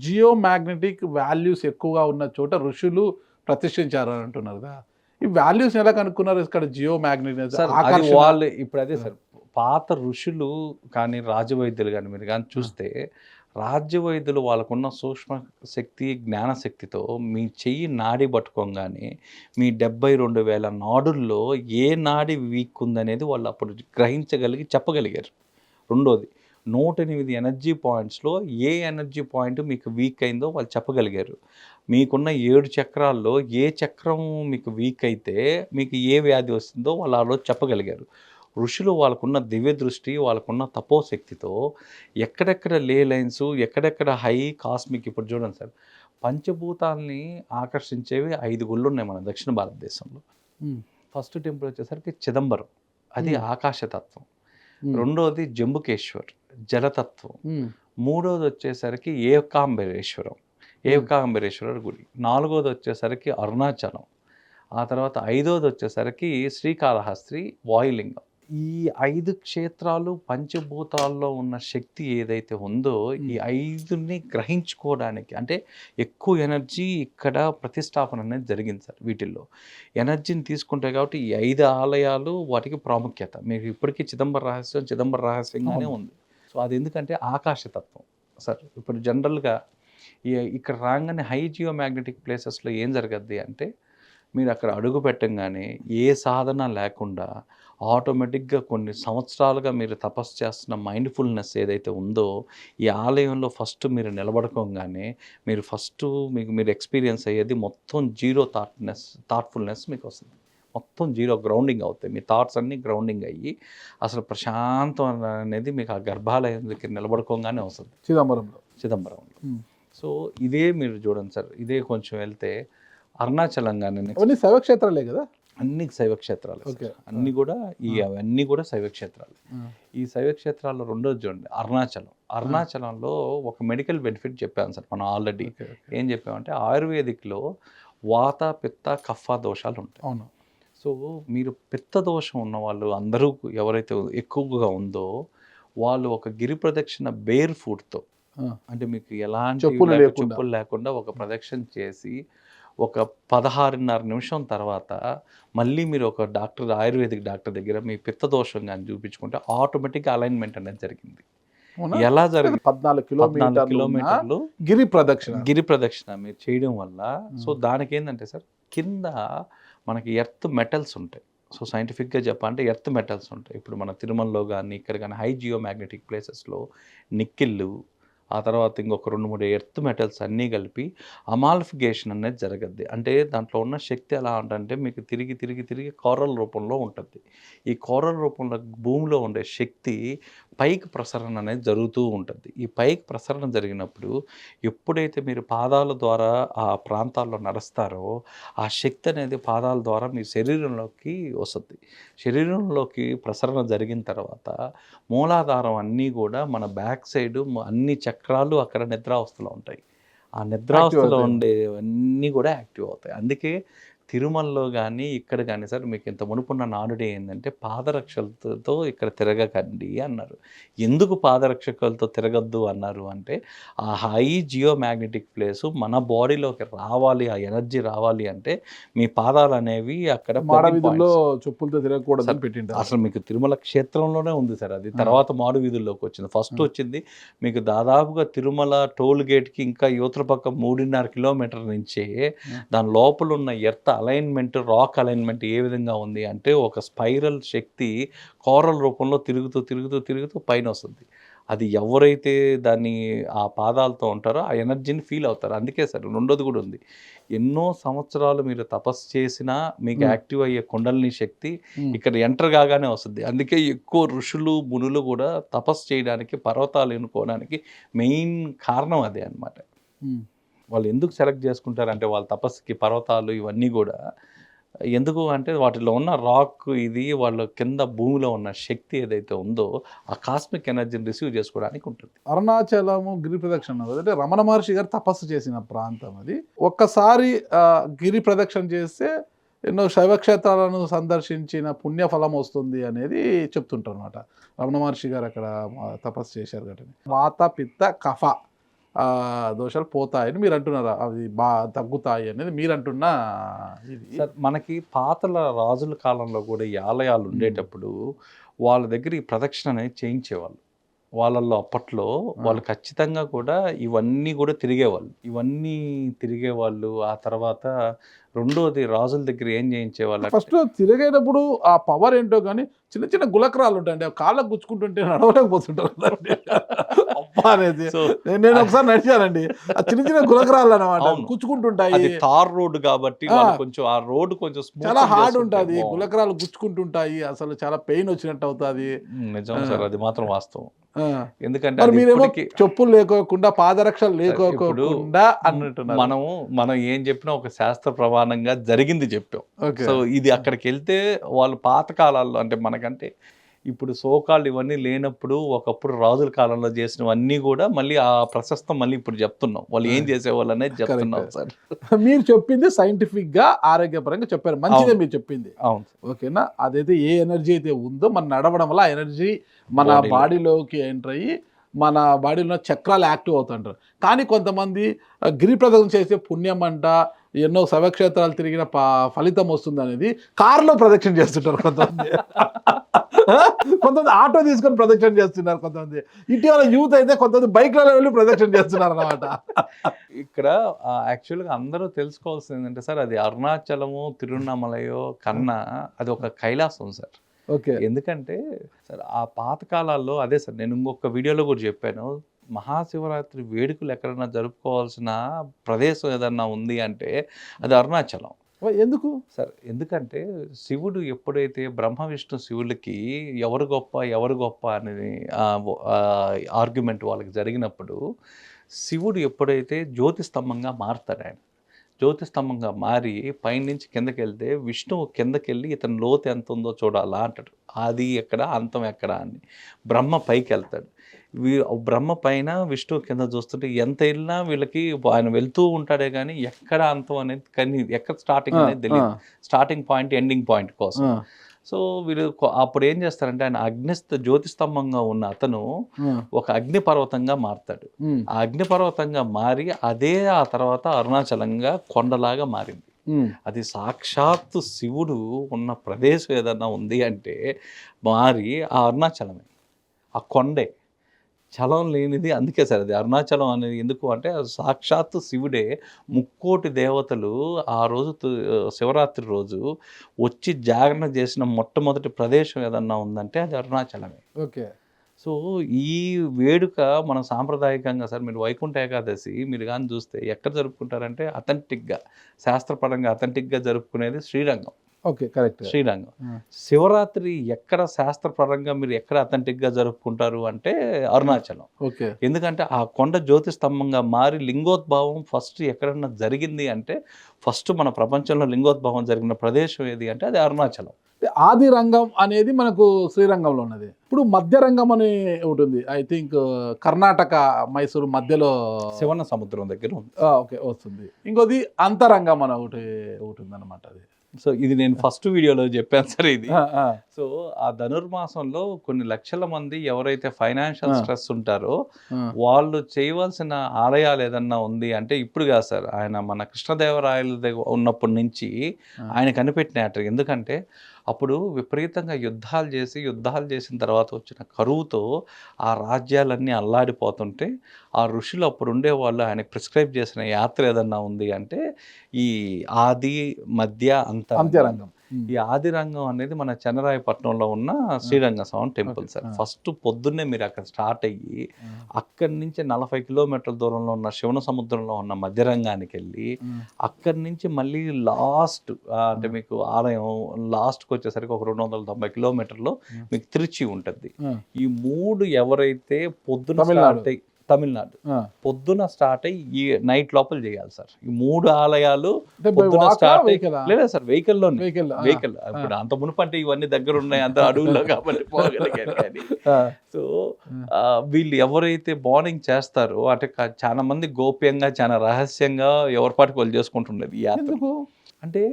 Jio magnetic values ఎక్కువగా ఉన్న చోట ఋషులు ప్రతిష్ఠించారు అని అంటున్నారు కదా. ఈ వాల్యూస్ ఎలా కనుక్కున్నారు ఇక్కడ జియో మ్యాగ్నెటిక్ సార్? అది ఆకర్షణ? వాళ్ళు ఇప్పుడు అదే సార్, పాత ఋషులు కానీ రాజవైద్యులు కానీ మీరు కానీ చూస్తే, రాజ్యవైద్యులు వాళ్ళకున్న సూక్ష్మ శక్తి, జ్ఞానశక్తితో మీ చెయ్యి నాడి పట్టుకోగానే మీ 72,000 నాడుల్లో ఏ నాడి వీక్ ఉందనేది వాళ్ళు అప్పుడు గ్రహించగలిగి చెప్పగలిగారు. రెండోది, 108 ఎనర్జీ పాయింట్స్లో ఏ ఎనర్జీ పాయింట్ మీకు వీక్ అయిందో వాళ్ళు చెప్పగలిగారు. మీకున్న 7 చక్రాల్లో ఏ చక్రం మీకు వీక్ అయితే మీకు ఏ వ్యాధి వస్తుందో వాళ్ళు ఆ రోజు చెప్పగలిగారు. ఋషులు వాళ్ళకున్న దివ్య దృష్టి, వాళ్ళకున్న తపోశక్తితో ఎక్కడెక్కడ లే లైన్స్, ఎక్కడెక్కడ హై కాస్మిక్, ఇప్పుడు చూడండి సార్, పంచభూతాల్ని ఆకర్షించేవి 5 గుళ్ళున్నాయి మన దక్షిణ భారతదేశంలో. ఫస్ట్ టెంపుల్ వచ్చేసరికి చిదంబరం, అది ఆకాశతత్వం. రెండోది జంబుకేశ్వర్, జలతత్వం. మూడోది వచ్చేసరికి ఏకాంబరేశ్వర గుడి. నాలుగోది వచ్చేసరికి అరుణాచలం. ఆ తర్వాత ఐదోది వచ్చేసరికి శ్రీకాళహస్తి వాయులింగం. ఈ 5 క్షేత్రాలు పంచభూతాల్లో ఉన్న శక్తి ఏదైతే ఉందో ఈ 5ని గ్రహించుకోవడానికి, అంటే ఎక్కువ ఎనర్జీ ఇక్కడ ప్రతిష్టాపన అనేది జరిగింది సార్. వీటిల్లో ఎనర్జీని తీసుకుంటే కాబట్టి ఈ 5 ఆలయాలు వాటికి ప్రాముఖ్యత. మీకు ఇప్పటికీ చిదంబర రహస్యంగానే ఉంది. సో అది ఎందుకంటే ఆకాశతత్వం సార్. ఇప్పుడు జనరల్గా ఇక్కడ రాగానే హై జియో మ్యాగ్నెటిక్ ప్లేసెస్లో ఏం జరగద్ది అంటే, మీరు అక్కడ అడుగు పెట్టంగానే ఏ సాధన లేకుండా ఆటోమేటిక్గా కొన్ని సంవత్సరాలుగా మీరు తపస్సు చేస్తున్న మైండ్ఫుల్నెస్ ఏదైతే ఉందో ఈ ఆలయంలో ఫస్ట్ మీరు నిలబడుకోగానే మీరు ఎక్స్పీరియన్స్ అయ్యేది మొత్తం జీరో థాట్ఫుల్నెస్ మీకు వస్తుంది. మొత్తం జీరో గ్రౌండింగ్ అవుతాయి. మీ థాట్స్ అన్నీ గ్రౌండింగ్ అయ్యి అసలు ప్రశాంతం అనేది మీకు ఆ గర్భాలయం దగ్గర నిలబడుకోగానే వస్తుంది చిదంబరంలో. సో ఇదే మీరు చూడండి సార్, ఇదే కొంచెం వెళ్తే అరుణాచలం కానీ శైవక్షేత్రాలే కదా, అన్ని శైవక్షేత్రాలు అన్నీ కూడా అవన్నీ కూడా శైవక్షేత్రాలు. ఈ శైవక్షేత్రాల్లో రెండోది చూడండి అరుణాచలంలో ఒక మెడికల్ బెనిఫిట్ చెప్పాను సార్ మనం ఆల్రెడీ. ఏం చెప్పామంటే ఆయుర్వేదిక్లో వాత పిత్త కఫ దోషాలు ఉంటాయి. అవును. సో మీరు పిత్త దోషం ఉన్న వాళ్ళు అందరూ ఎవరైతే ఎక్కువగా ఉందో వాళ్ళు ఒక గిరి ప్రదక్షిణ బేర్ ఫుట్తో, అంటే మీకు ఎలాంటి చెప్పులు లేకుండా ఒక ప్రదక్షిణ చేసి ఒక 16.5 నిమిషం తర్వాత మళ్ళీ మీరు ఒక ఆయుర్వేదిక్ డాక్టర్ దగ్గర మీ పిత్త దోషం కానీ చూపించుకుంటే ఆటోమేటిక్గా అలైన్మెంట్ అనేది జరిగింది. ఎలా జరిగింది? 14 కిలోమీటర్లు గిరి ప్రదక్షిణ మీరు చేయడం వల్ల. సో దానికి ఏంటంటే సార్, కింద మనకి ఎర్త్ మెటల్స్ ఉంటాయి. సో సైంటిఫిక్గా చెప్పాలంటే ఎర్త్ మెటల్స్ ఉంటాయి. ఇప్పుడు మన తిరుమలలో కానీ ఇక్కడ కానీ హై జియో మ్యాగ్నెటిక్ ప్లేసెస్లో నిక్కిళ్ళు, ఆ తర్వాత ఇంకొక 2-3 ఎర్త్ మెటల్స్ అన్నీ కలిపి అమాల్ఫికేషన్ అనేది జరగద్ది. అంటే దాంట్లో ఉన్న శక్తి ఎలా ఉంటుందంటే మీకు తిరిగి కోరల్ రూపంలో ఉంటుంది. ఈ కోరల్ రూపంలో భూమిలో ఉండే శక్తి పైకి ప్రసరణ అనేది జరుగుతూ ఉంటుంది. ఈ పైకి ప్రసరణ జరిగినప్పుడు ఎప్పుడైతే మీరు పాదాల ద్వారా ఆ ప్రాంతాల్లో నడుస్తారో ఆ శక్తి అనేది పాదాల ద్వారా మీ శరీరంలోకి వస్తుంది. శరీరంలోకి ప్రసరణ జరిగిన తర్వాత మూలాధారం అన్నీ కూడా మన బ్యాక్ సైడ్ అన్ని చక్రాలు అక్కడ నిద్రావస్థలో ఉంటాయి. ఆ నిద్రావస్థలో ఉండేవన్నీ కూడా యాక్టివ్ అవుతాయి. అందుకే తిరుమలలో కానీ ఇక్కడ కానీ సార్ మీకు ఇంత మునుపున్న నానుడి ఏంటంటే పాదరక్షలతో ఇక్కడ తిరగకండి అన్నారు. ఎందుకు పాదరక్షకులతో తిరగద్దు అన్నారు అంటే ఆ హై జియో మ్యాగ్నెటిక్ ప్లేసు మన బాడీలోకి రావాలి, ఆ ఎనర్జీ రావాలి అంటే మీ పాదాలు అనేవి అక్కడ చెప్పులతో తిరగకూడదు పెట్టింటారు. అసలు మీకు తిరుమల క్షేత్రంలోనే ఉంది సార్ అది. తర్వాత మాడు వీధుల్లోకి వచ్చింది. ఫస్ట్ వచ్చింది మీకు దాదాపుగా తిరుమల టోల్ గేట్కి ఇంకా యువతల పక్క 3.5 కిలోమీటర్ నుంచి దాని లోపల ఉన్న ఎర్త్ అలైన్మెంట్, రాక్ అలైన్మెంట్ ఏ విధంగా ఉంది అంటే ఒక స్పైరల్ శక్తి కోరల్ రూపంలో తిరుగుతూ పైన వస్తుంది. అది ఎవరైతే దాన్ని ఆ పాదాలతో ఉంటారో ఆ ఎనర్జీని ఫీల్ అవుతారు. అందుకే సార్ రెండోది కూడా ఉంది, ఎన్నో సంవత్సరాలు మీరు తపస్సు చేసినా మీకు యాక్టివ్ అయ్యే కుండలిని శక్తి ఇక్కడ ఎంటర్ కాగానే వస్తుంది. అందుకే ఎక్కువ ఋషులు మునులు కూడా తపస్సు చేయడానికి, పర్వతాలు ఎన్నుకోవడానికి మెయిన్ కారణం అదే అనమాట. వాళ్ళు ఎందుకు సెలెక్ట్ చేసుకుంటారంటే వాళ్ళ తపస్సుకి పర్వతాలు ఇవన్నీ కూడా ఎందుకు అంటే వాటిలో ఉన్న రాక్ ఇది వాళ్ళ కింద భూమిలో ఉన్న శక్తి ఏదైతే ఉందో ఆ కాస్మిక్ ఎనర్జీని రిసీవ్ చేసుకోవడానికి ఉంటుంది. అరుణాచలము గిరి ప్రదక్షిణ అంటే రమణ మహర్షి గారు తపస్సు చేసిన ప్రాంతం అది. ఒక్కసారి గిరి ప్రదక్షిణ చేస్తే ఎన్నో శైవక్షేత్రాలను సందర్శించిన పుణ్యఫలం వస్తుంది అనేది చెప్తుంటారు అనమాట. రమణ మహర్షి గారు అక్కడ తపస్సు చేశారు కాబట్టి వాత పిత్త కఫ దోషాలు పోతాయని మీరు అంటున్నారు, అవి తగ్గుతాయి అనేది మీరు అంటున్న ఇది. సార్ మనకి పాతల రాజుల కాలంలో కూడా ఈ ఆలయాలు ఉండేటప్పుడు వాళ్ళ దగ్గర ఈ ప్రదక్షిణ అనేది చేయించేవాళ్ళు. వాళ్ళల్లో అప్పట్లో వాళ్ళు ఖచ్చితంగా కూడా ఇవన్నీ కూడా తిరిగేవాళ్ళు. ఆ తర్వాత రెండోది రాజుల దగ్గర ఏం చేయించేవాళ్ళు ఫస్ట్ తిరిగేటప్పుడు ఆ పవర్ ఏంటో కానీ చిన్న చిన్న గులకరాలు ఉంటాయండి, కాళ్ళకు గుచ్చుకుంటుంటే నడవలేకపోతుంటారు అబ్బా అనేది. నేను ఒకసారి నడిచానండి, ఆ చిన్న చిన్న గులకరాలు అనమాట, గుచ్చుకుంటుంటాయి. అది తార్ రోడ్డు కాబట్టి కొంచెం ఆ రోడ్డు కొంచెం చాలా హార్డ్ ఉంటుంది, గులకరాలు గుచ్చుకుంటుంటాయి, అసలు చాలా పెయిన్ వచ్చినట్టు అవుతుంది. నిజం సార్, అది మాత్రం వాస్తవం. ఎందుకంటే మీరేమో చెప్పులు లేకోకుండా పాదరక్షలు లేకోకుండా అన్నట్టు మనం ఏం చెప్పినా ఒక శాస్త్ర ప్రమాణంగా జరిగింది చెప్పాం. సో ఇది అక్కడికి వెళ్తే వాళ్ళు పాత కాలాల్లో అంటే మనకంటే ఇప్పుడు సోకాళ్ళు ఇవన్నీ లేనప్పుడు ఒకప్పుడు రాజుల కాలంలో చేసినవన్నీ కూడా మళ్ళీ ఆ ప్రశస్తం మళ్ళీ ఇప్పుడు చెప్తున్నాం, వాళ్ళు ఏం చేసేవాళ్ళు అనేది చెప్తున్నాం సార్. మీరు చెప్పింది సైంటిఫిక్ గా ఆరోగ్యపరంగా చెప్పారు, మంచిదే మీరు చెప్పింది. అవును, ఓకేనా. అదైతే ఏ ఎనర్జీ అయితే ఉందో మన నడవడం వల్ల ఆ ఎనర్జీ మన బాడీలోకి ఎంటర్ అయ్యి మన బాడీలో చక్రాలు యాక్టివ్ అవుతుంటారు. కానీ కొంతమంది గిరి ప్రదక్షిణ చేసే పుణ్యం అంట, ఎన్నో శైవక్షేత్రాలు తిరిగిన ఫలితం వస్తుంది అనేది కారులో ప్రదక్షిణ చేస్తుంటారు కొంతమంది. కొంతమంది ఆటో తీసుకొని ప్రదక్షిణ చేస్తున్నారు, కొంతమంది ఇటీవల యూత్ అయితే కొంతమంది బైక్లలో వెళ్ళి ప్రదక్షిణ చేస్తున్నారు అన్నమాట. ఇక్కడ యాక్చువల్గా అందరూ తెలుసుకోవాల్సింది ఏంటంటే సార్, అది అరుణాచలము తిరువన్నామలయో కన్నా అది ఒక కైలాసం సార్. ఓకే. ఎందుకంటే సార్ ఆ పాతకాలాల్లో అదే సార్, నేను ఇంకొక వీడియోలో కూడా చెప్పాను, మహాశివరాత్రి వేడుకలు ఎక్కడైనా జరుపుకోవాల్సిన ప్రదేశం ఏదన్నా ఉంది అంటే అది అరుణాచలం. ఎందుకు సార్? ఎందుకంటే శివుడు ఎప్పుడైతే బ్రహ్మ విష్ణు శివులకి ఎవరు గొప్ప అనేది ఆర్గ్యుమెంట్ వాళ్ళకి జరిగినప్పుడు, శివుడు ఎప్పుడైతే జ్యోతిస్తంభంగా మారుతాడు, ఆయన జ్యోతిస్తంభంగా మారి పైనుంచి కిందకి వెళ్తే విష్ణువు కిందకి వెళ్ళి ఇతని లోతు ఎంత ఉందో చూడాలా అంటాడు. ఆది ఎక్కడ అంతం ఎక్కడ అని. బ్రహ్మ పైకి వెళ్తాడు, బ్రహ్మ పైన విష్ణువు కింద చూస్తుంటే ఎంత వెళ్ళినా వీళ్ళకి ఆయన వెళ్తూ ఉంటాడే కానీ ఎక్కడ అంతం అనేది, కానీ ఎక్కడ స్టార్టింగ్ అనేది తెలియదు, స్టార్టింగ్ పాయింట్ ఎండింగ్ పాయింట్ కోసం. సో వీళ్ళు అప్పుడు ఏం చేస్తారంటే, ఆయన జ్యోతిస్తంభంగా ఉన్న అతను ఒక అగ్నిపర్వతంగా మారుతాడు. ఆ అగ్నిపర్వతంగా మారి అదే ఆ తర్వాత అరుణాచలంగా కొండలాగా మారింది. అది సాక్షాత్తు శివుడు ఉన్న ప్రదేశం ఏదన్నా ఉంది అంటే మారి ఆ అరుణాచలమే, ఆ కొండే, చలం లేనిది. అందుకే సార్ అది అరుణాచలం అనేది. ఎందుకు అంటే సాక్షాత్తు శివుడే, ముక్కోటి దేవతలు ఆ రోజు శివరాత్రి రోజు వచ్చి జాగరణ చేసిన మొట్టమొదటి ప్రదేశం ఏదన్నా ఉందంటే అది అరుణాచలమే. ఓకే. సో ఈ వేడుక మనం సాంప్రదాయకంగా సార్, మీరు వైకుంఠ ఏకాదశి మీరు కానీ చూస్తే ఎక్కడ జరుపుకుంటారంటే అథెంటిక్గా, శాస్త్రపరంగా అథెంటిక్గా జరుపుకునేది శ్రీరంగం. Okay, correct, Srirangam. శివరాత్రి ఎక్కడ శాస్త్రపరంగా మీరు ఎక్కడ అథెంటిక్గా జరుపుకుంటారు అంటే అరుణాచలం. ఓకే. ఎందుకంటే ఆ కొండ జ్యోతిస్తంభంగా మారి లింగోద్భావం ఫస్ట్ ఎక్కడన్నా జరిగింది అంటే, ఫస్ట్ మన ప్రపంచంలో లింగోద్భావం జరిగిన ప్రదేశం ఏది అంటే అది అరుణాచలం. ఆది రంగం అనేది మనకు శ్రీరంగంలో ఉన్నది. ఇప్పుడు మధ్య రంగం అని ఉంటుంది, ఐ థింక్ కర్ణాటక మైసూరు మధ్యలో శివన్న సముద్రం దగ్గర ఉంది. ఓకే, వస్తుంది. ఇంకోది అంతరంగం అని ఒకటి ఉంటుంది అనమాట. అది సో ఇది నేను ఫస్ట్ వీడియోలో చెప్పాను సార్ ఇది. సో ఆ ధనుర్మాసంలో కొన్ని లక్షల మంది ఎవరైతే ఫైనాన్షియల్ స్ట్రెస్ ఉంటారో వాళ్ళు చేయవలసిన ఆలయాలు ఏదన్నా ఉంది అంటే, ఇప్పుడు కాదు సార్, ఆయన మన కృష్ణదేవరాయల దగ్గర ఉన్నప్పటి నుంచి ఆయన కనిపెట్టినట్టు. ఎందుకంటే అప్పుడు విపరీతంగా యుద్ధాలు చేసిన తర్వాత వచ్చిన కరువుతో ఆ రాజ్యాలన్నీ అల్లాడిపోతుంటే ఆ ఋషులు అప్పుడు ఉండేవాళ్ళు ఆయనకు ప్రిస్క్రైబ్ చేసిన యాత్ర ఏదన్నా ఉంది అంటే ఈ ఆది మధ్య అంతరంగం. ఈ ఆది రంగం అనేది మన చెన్నరాయపట్నంలో ఉన్న శ్రీరంగ స్వామి టెంపుల్ సార్. ఫస్ట్ పొద్దున్నే మీరు అక్కడ స్టార్ట్ అయ్యి అక్కడి నుంచి 40 కిలోమీటర్ల దూరంలో ఉన్న శివన సముద్రంలో ఉన్న మధ్య రంగానికి వెళ్ళి అక్కడి నుంచి మళ్ళీ లాస్ట్ అంటే మీకు ఆలయం లాస్ట్కి వచ్చేసరికి ఒక 290 కిలోమీటర్లో మీకు తిరుచి ఉంటుంది. ఈ మూడు ఎవరైతే పొద్దున స్టార్ట్ అయ్యి తమిళనాడు పొద్దున స్టార్ట్ అయ్యి ఈ నైట్ లోపల చేయాలి సార్. ఈ మూడు ఆలయాలు పొద్దున స్టార్ట్ లేదా సార్ వెహికల్. ఇప్పుడు అంత మునుపంటే ఇవన్నీ దగ్గర ఉన్నాయి, అంత అడవుల్లో కాబట్టి పోగలిగారు. కానీ సో వీళ్ళు ఎవరైతే మార్నింగ్ చేస్తారో అంటే చాలా మంది గోప్యంగా చాలా రహస్యంగా ఎవరి పాటికి వాళ్ళు చేసుకుంటుండేది ఈ యాత్ర. అంటే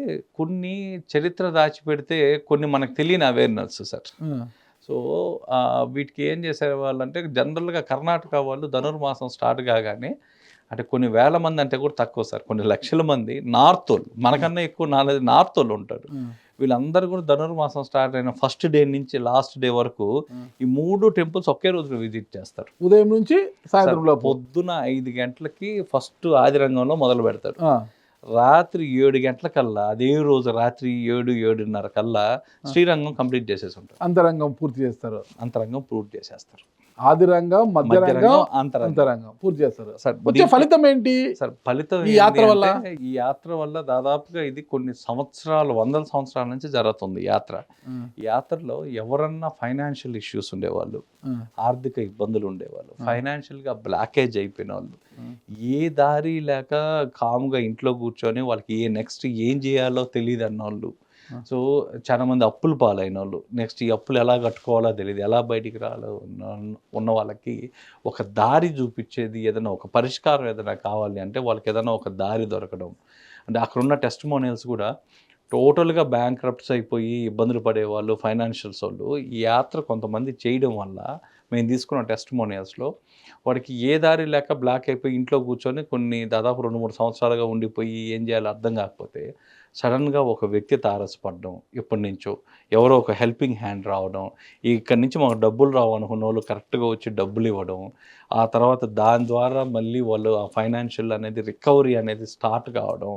కొన్ని చరిత్ర దాచిపెడితే కొన్ని మనకు తెలియని అవేర్నెస్ సార్. సో సో వీటికి ఏం చేసే వాళ్ళు అంటే జనరల్గా కర్ణాటక వాళ్ళు ధనుర్మాసం స్టార్ట్ కాగానే అంటే కొన్ని వేల మంది అంటే కూడా తక్కువ సార్, కొన్ని లక్షల మంది నార్త్ వాళ్ళు, మనకన్నా ఎక్కువ నాలెడ్జ్ నార్త్ వాళ్ళు ఉంటారు. వీళ్ళందరూ కూడా ధనుర్మాసం స్టార్ట్ అయిన ఫస్ట్ డే నుంచి లాస్ట్ డే వరకు ఈ 3 టెంపుల్స్ ఒకే రోజు విజిట్ చేస్తారు. ఉదయం నుంచి సాయంత్రంలో పొద్దున 5 గంటలకి ఫస్ట్ ఆదిరంగంలో మొదలు పెడతారు. రాత్రి 7 గంటలకల్లా అదే రోజు రాత్రి 7-7:30 కల్లా శ్రీరంగం కంప్లీట్ చేసేసి ఉంటారు. అంతరంగం పూర్తి చేస్తారు. అంతరంగం పూర్తి చేసేస్తారు. ఆదిరంగం, మధ్యరంగం, అంతరంగం పూర్తి చేస్తారు. వచ్చే ఫలితం ఏంటి సార్? ఫలితం ఈ యాత్ర వల్ల, ఈ యాత్ర వల్ల దాదాపుగా ఇది కొన్ని సంవత్సరాలు, వందల సంవత్సరాల నుంచి జరుగుతుంది యాత్ర. ఈ యాత్రలో ఎవరన్నా ఫైనాన్షియల్ ఇష్యూస్ ఉండేవాళ్ళు, ఆర్థిక ఇబ్బందులు ఉండేవాళ్ళు, ఫైనాన్షియల్ గా బ్లాకేజ్ అయిపోయిన వాళ్ళు, ఏ దారి లేక కాముగా ఇంట్లో కూర్చొని వాళ్ళకి నెక్స్ట్ ఏం చేయాలో తెలియదు అన్నోళ్ళు, సో చాలా మంది అప్పులు పాలైన వాళ్ళు, నెక్స్ట్ ఈ అప్పులు ఎలా కట్టుకోవాలో తెలియదు, ఎలా బయటికి రాలో ఉన్న వాళ్ళకి ఒక దారి చూపించేది, ఏదైనా ఒక పరిష్కారం ఏదైనా కావాలి అంటే వాళ్ళకి ఏదైనా ఒక దారి దొరకడం. అంటే అక్కడున్న టెస్టిమోనియల్స్ కూడా టోటల్గా బ్యాంక్రప్ట్స్ అయిపోయి ఇబ్బందులు పడేవాళ్ళు, ఫైనాన్షియల్స్ వాళ్ళు ఈ యాత్ర కొంతమంది చేయడం వల్ల మేము తీసుకున్న టెస్టిమోనియల్స్లో వాడికి ఏ దారి లేక బ్లాక్ అయిపోయి ఇంట్లో కూర్చొని కొన్ని దాదాపు 2-3 సంవత్సరాలుగా ఉండిపోయి ఏం చేయాలో అర్థం కాకపోతే సడన్గా ఒక వ్యక్తి తారసపడడం, ఎప్పటి నుంచో ఎవరో ఒక హెల్పింగ్ హ్యాండ్ రావడం, ఇక్కడి నుంచి మాకు డబ్బులు రావు అనుకున్న వాళ్ళు కరెక్ట్గా వచ్చి డబ్బులు ఇవ్వడం, ఆ తర్వాత దాని ద్వారా మళ్ళీ వాళ్ళు ఆ ఫైనాన్షియల్ అనేది రికవరీ అనేది స్టార్ట్ కావడం,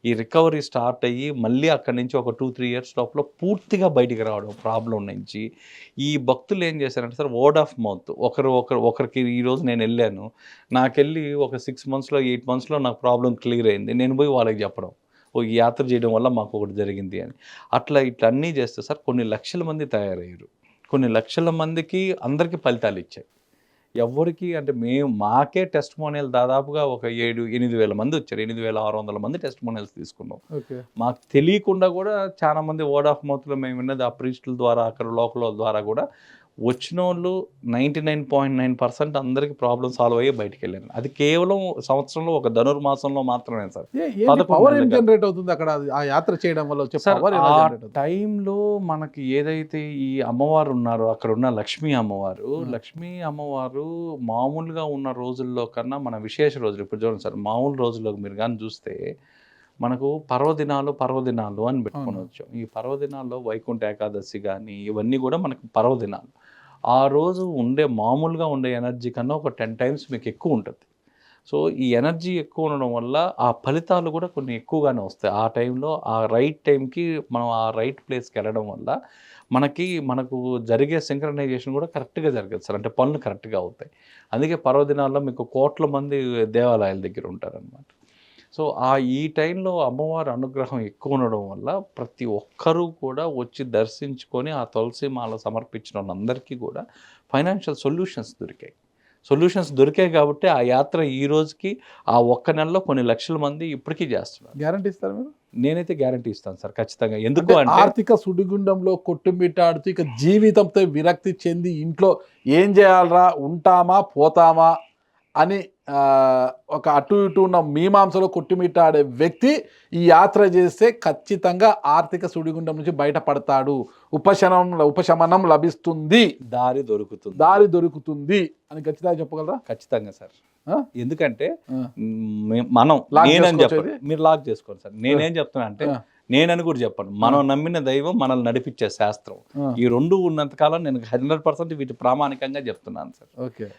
ఈ రికవరీ స్టార్ట్ అయ్యి మళ్ళీ అక్కడి నుంచి ఒక 2-3 ఇయర్స్ లోపల పూర్తిగా బయటికి రావడం ప్రాబ్లం నుంచి. ఈ భక్తులు ఏం చేశారంటే సార్, వర్డ్ ఆఫ్ మౌత్, ఒకరికి ఈరోజు నేను వెళ్ళాను, నాకెళ్ళి ఒక 6 మంత్స్లో 8 మంత్స్లో నాకు ప్రాబ్లం క్లియర్ అయింది, నేను పోయి వాళ్ళకి చెప్పడం, ఈ యాత్ర చేయడం వల్ల మాకు ఒకటి జరిగింది అని. ఇట్లా అన్నీ చేస్తే సార్ కొన్ని లక్షల మంది తయారయ్యారు, కొన్ని లక్షల మందికి అందరికీ ఫలితాలు ఇచ్చాయి. ఎవరికి అంటే మాకే టెస్టిమోనియల్ దాదాపుగా ఒక 7-8 వేల మంది వచ్చారు, 8,600 మంది టెస్టిమోనియల్స్ తీసుకున్నాం. మాకు తెలియకుండా కూడా చాలా మంది వర్డ్ ఆఫ్ మౌత్లో మేము విన్నది ఆ ప్రీస్టుల ద్వారా, అక్కడ లోకల్ ద్వారా కూడా వచ్చిన వాళ్ళు 99.9% అందరికీ ప్రాబ్లం సాల్వ్ అయ్యి బయటికి వెళ్ళారు. అది కేవలం సంవత్సరంలో ఒక ధనుర్మాసంలో మాత్రమే సార్. పవర్ ఏం జనరేట్ అవుతుంది అక్కడ ఆ యాత్ర చేయడం వల్ల వచ్చే పవర్? ఆ టైంలో మనకి ఏదైతే ఈ అమ్మవారు ఉన్నారో, అక్కడ ఉన్న లక్ష్మీ అమ్మవారు మామూలుగా ఉన్న రోజుల్లో కన్నా మన విశేష రోజులు, ఇప్పుడు చూడండి సార్, మామూలు రోజుల్లో మీరు కానీ చూస్తే మనకు పర్వదినాలు అని పెట్టుకొని వచ్చాం. ఈ పర్వదినాల్లో వైకుంఠ ఏకాదశి కానీ ఇవన్నీ కూడా మనకు పర్వదినాలు. ఆ రోజు మామూలుగా ఉండే ఎనర్జీ కన్నా ఒక 10 times మీకు ఎక్కువ ఉంటుంది. సో ఈ ఎనర్జీ ఎక్కువ ఉండడం వల్ల ఆ ఫలితాలు కూడా కొన్ని ఎక్కువగానే వస్తాయి. ఆ టైంలో ఆ రైట్ టైంకి మనం ఆ రైట్ ప్లేస్కి వెళ్ళడం వల్ల మనకు జరిగే సింక్రనైజేషన్ కూడా కరెక్ట్గా జరగదు సార్, అంటే పనులు కరెక్ట్గా అవుతాయి. అందుకే పర్వదినాల్లో మీకు కోట్ల మంది దేవాలయాల దగ్గర ఉంటారనమాట. సో ఈ టైంలో అమ్మవారి అనుగ్రహం ఎక్కువ ఉండడం వల్ల ప్రతి ఒక్కరూ కూడా వచ్చి దర్శించుకొని ఆ తులసి మాల సమర్పించిన వాళ్ళందరికీ కూడా ఫైనాన్షియల్ సొల్యూషన్స్ దొరికాయి కాబట్టి ఆ యాత్ర ఈ రోజుకి ఆ ఒక్క నెలలో కొన్ని లక్షల మంది ఇప్పటికీ చేస్తున్నారు. గ్యారంటీ ఇస్తారు మీరు? నేనైతే గ్యారంటీ ఇస్తాను సార్, ఖచ్చితంగా. ఎందుకు అంటే ఆర్థిక సుడిగుండంలో కొట్టుమిట్టాడుతూ ఇక జీవితంతో విరక్తి చెంది ఇంట్లో ఏం చేయాలరా, ఉంటామా పోతామా అని ఒక అటు ఇటు ఉన్న మీమాంసలో కొట్టుమిట్టాడే వ్యక్తి ఈ యాత్ర చేస్తే ఖచ్చితంగా ఆర్థిక సుడిగుండం నుంచి బయటపడతాడు, ఉపశమనం లభిస్తుంది, దారి దొరుకుతుంది అని ఖచ్చితంగా చెప్పగలరా? ఖచ్చితంగా సార్. ఎందుకంటే నేనని చెప్పండి, మీరు లాక్ చేసుకోండి సార్. నేనేం చెప్తున్నా అంటే, నేనని కూడా చెప్పను, మనం నమ్మిన దైవం మనల్ని నడిపించే శాస్త్రం, ఈ రెండు ఉన్నంతకాలం నేను 100% వీటి ప్రామాణికంగా చెప్తున్నాను సార్.